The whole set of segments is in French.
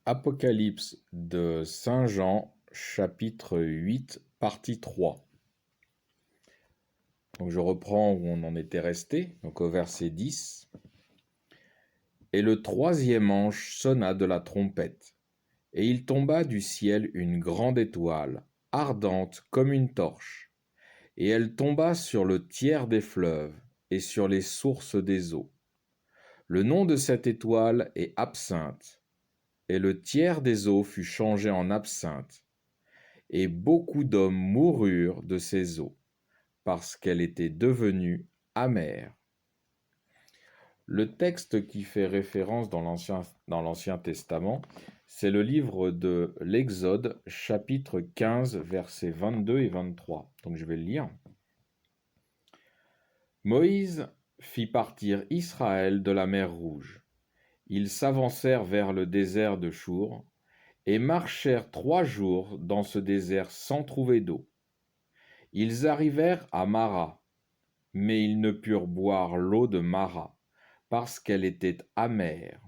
Apocalypse de Saint Jean, chapitre 8, partie 3. Donc je reprends où on en était resté, donc au verset 10. Et le troisième ange sonna de la trompette, et il tomba du ciel une grande étoile, ardente comme une torche, et elle tomba sur le tiers des fleuves et sur les sources des eaux. Le nom de cette étoile est Absinthe, et le tiers des eaux fut changé en absinthe, et beaucoup d'hommes moururent de ces eaux, parce qu'elle était devenue amère. Le texte qui fait référence dans l'Ancien Testament, c'est le livre de l'Exode, chapitre 15, versets 22 et 23. Donc je vais le lire. Moïse fit partir Israël de la mer Rouge. Ils s'avancèrent vers le désert de Chour, et marchèrent 3 jours dans ce désert sans trouver d'eau. Ils arrivèrent à Mara, mais ils ne purent boire l'eau de Mara, parce qu'elle était amère.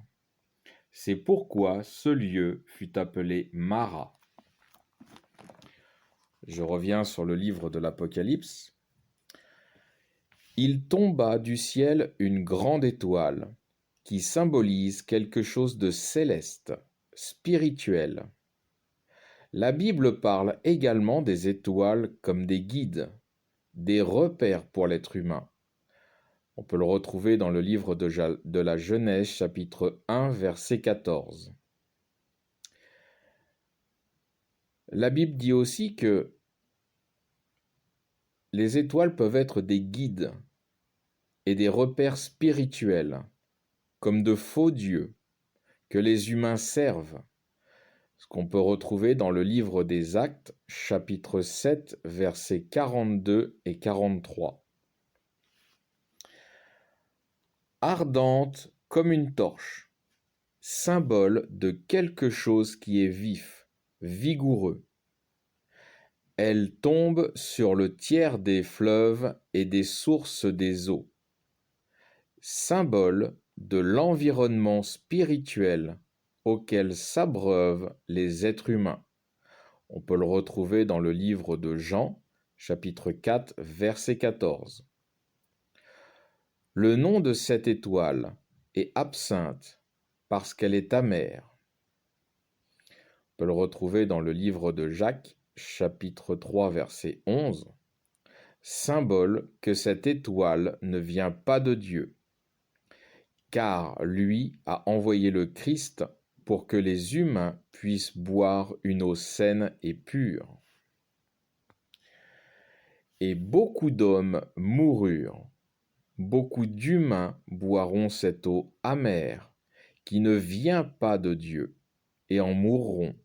C'est pourquoi ce lieu fut appelé Mara. Je reviens sur le livre de l'Apocalypse. Il tomba du ciel une grande étoile, qui symbolise quelque chose de céleste, spirituel. La Bible parle également des étoiles comme des guides, des repères pour l'être humain. On peut le retrouver dans le livre de la Genèse, chapitre 1, verset 14. La Bible dit aussi que les étoiles peuvent être des guides et des repères spirituels, comme de faux dieux, que les humains servent, ce qu'on peut retrouver dans le livre des Actes, chapitre 7, versets 42 et 43. Ardente comme une torche, symbole de quelque chose qui est vif, vigoureux. Elle tombe sur le tiers des fleuves et des sources des eaux, symbole de l'environnement spirituel auquel s'abreuvent les êtres humains. On peut le retrouver dans le livre de Jean, chapitre 4, verset 14. Le nom de cette étoile est Absinthe, parce qu'elle est amère. On peut le retrouver dans le livre de Jacques, chapitre 3, verset 11, symbole que cette étoile ne vient pas de Dieu, car lui a envoyé le Christ pour que les humains puissent boire une eau saine et pure. Et beaucoup d'hommes moururent, beaucoup d'humains boiront cette eau amère, qui ne vient pas de Dieu, et en mourront,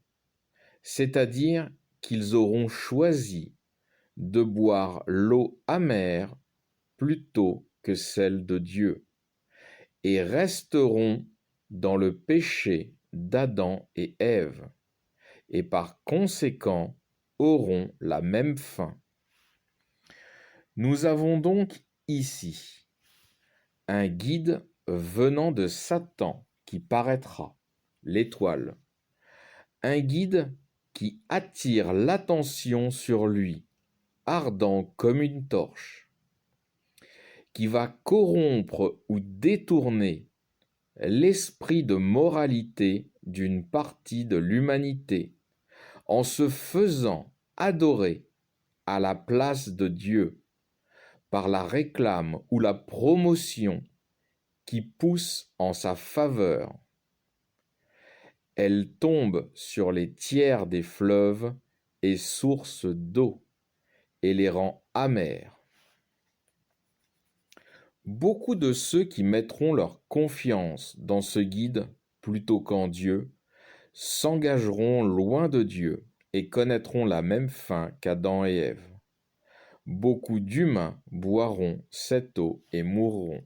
c'est-à-dire qu'ils auront choisi de boire l'eau amère plutôt que celle de Dieu, et resteront dans le péché d'Adam et Ève, et par conséquent auront la même fin. Nous avons donc ici un guide venant de Satan qui paraîtra, l'étoile, un guide qui attire l'attention sur lui, ardent comme une torche, qui va corrompre ou détourner l'esprit de moralité d'une partie de l'humanité en se faisant adorer à la place de Dieu par la réclame ou la promotion qui pousse en sa faveur. Elle tombe sur les tiers des fleuves et sources d'eau et les rend amers. Beaucoup de ceux qui mettront leur confiance dans ce guide plutôt qu'en Dieu s'engageront loin de Dieu et connaîtront la même fin qu'Adam et Ève. Beaucoup d'humains boiront cette eau et mourront.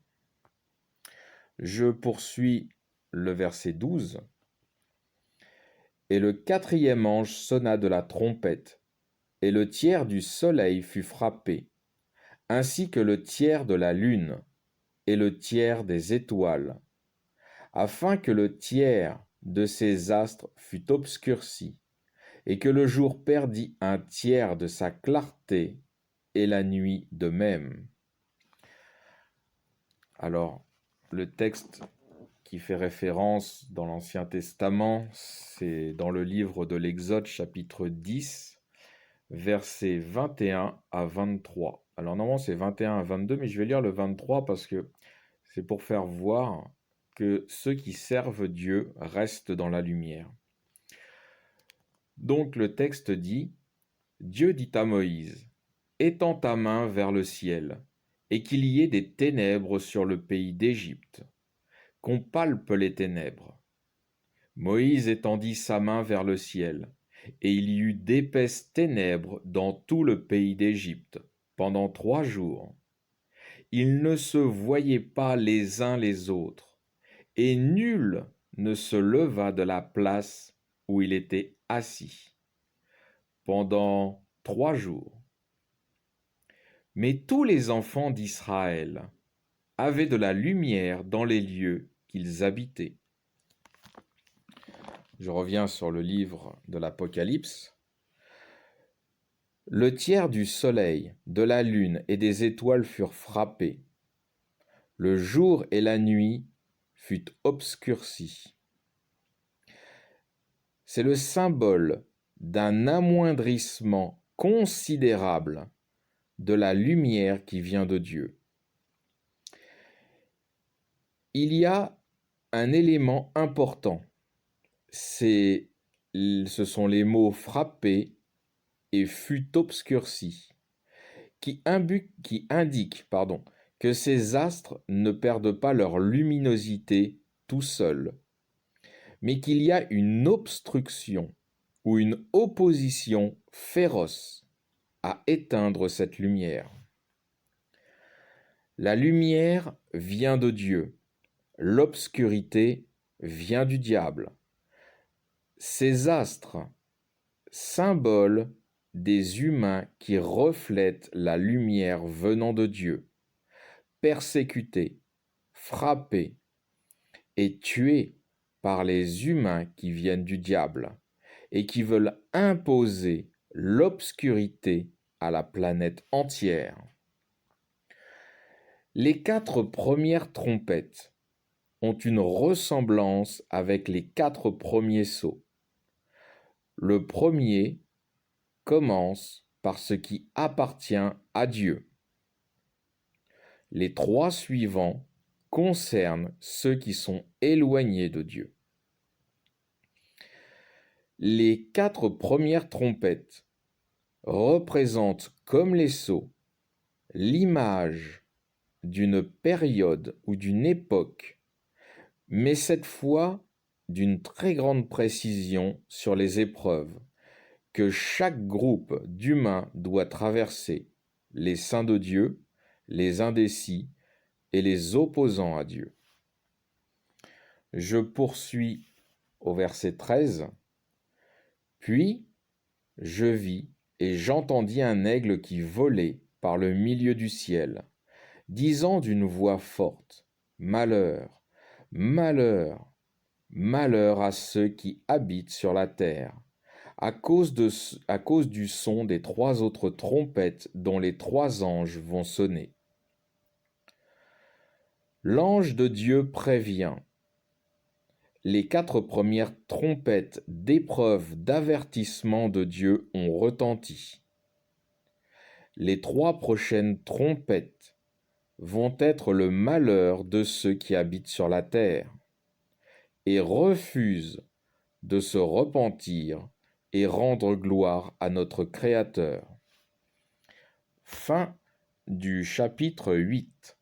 Je poursuis le verset 12. Et le 4e ange sonna de la trompette, et le tiers du soleil fut frappé, ainsi que le tiers de la lune, et le tiers des étoiles, afin que le tiers de ses astres fut obscurci, et que le jour perdit un tiers de sa clarté, et la nuit de même. Alors, le texte qui fait référence dans l'Ancien Testament, c'est dans le livre de l'Exode, chapitre 10, versets 21 à 23. Alors normalement c'est 21 à 22, mais je vais lire le 23 parce que c'est pour faire voir que ceux qui servent Dieu restent dans la lumière. Donc le texte dit, Dieu dit à Moïse, étends ta main vers le ciel, et qu'il y ait des ténèbres sur le pays d'Égypte, qu'on palpe les ténèbres. Moïse étendit sa main vers le ciel, et il y eut d'épaisses ténèbres dans tout le pays d'Égypte, pendant 3 jours. Ils ne se voyaient pas les uns les autres, et nul ne se leva de la place où il était assis, pendant 3 jours. Mais tous les enfants d'Israël avaient de la lumière dans les lieux qu'ils habitaient. Je reviens sur le livre de l'Apocalypse. Le tiers du soleil, de la lune et des étoiles furent frappés. Le jour et la nuit fut obscurcis. C'est le symbole d'un amoindrissement considérable de la lumière qui vient de Dieu. Il y a un élément important, ce sont les mots frappés et fut obscurci, qui indiquent que ces astres ne perdent pas leur luminosité tout seuls, mais qu'il y a une obstruction ou une opposition féroce à éteindre cette lumière. La lumière vient de Dieu, l'obscurité vient du diable. Ces astres, symboles des humains qui reflètent la lumière venant de Dieu, persécutés, frappés et tués par les humains qui viennent du diable et qui veulent imposer l'obscurité à la planète entière. Les 4 premières trompettes ont une ressemblance avec les 4 premiers sceaux. Le premier commence par ce qui appartient à Dieu. Les 3 suivants concernent ceux qui sont éloignés de Dieu. Les 4 premières trompettes représentent comme les sceaux l'image d'une période ou d'une époque, mais cette fois d'une très grande précision sur les épreuves que chaque groupe d'humains doit traverser, les saints de Dieu, les indécis et les opposants à Dieu. Je poursuis au verset 13. Puis je vis et j'entendis un aigle qui volait par le milieu du ciel, disant d'une voix forte, Malheur, malheur, malheur à ceux qui habitent sur la terre, à cause du son des 3 autres trompettes dont les 3 anges vont sonner. L'ange de Dieu prévient. Les 4 premières trompettes d'épreuve d'avertissement de Dieu ont retenti. Les 3 prochaines trompettes vont être le malheur de ceux qui habitent sur la terre et refusent de se repentir et rendre gloire à notre Créateur. Fin du chapitre 8.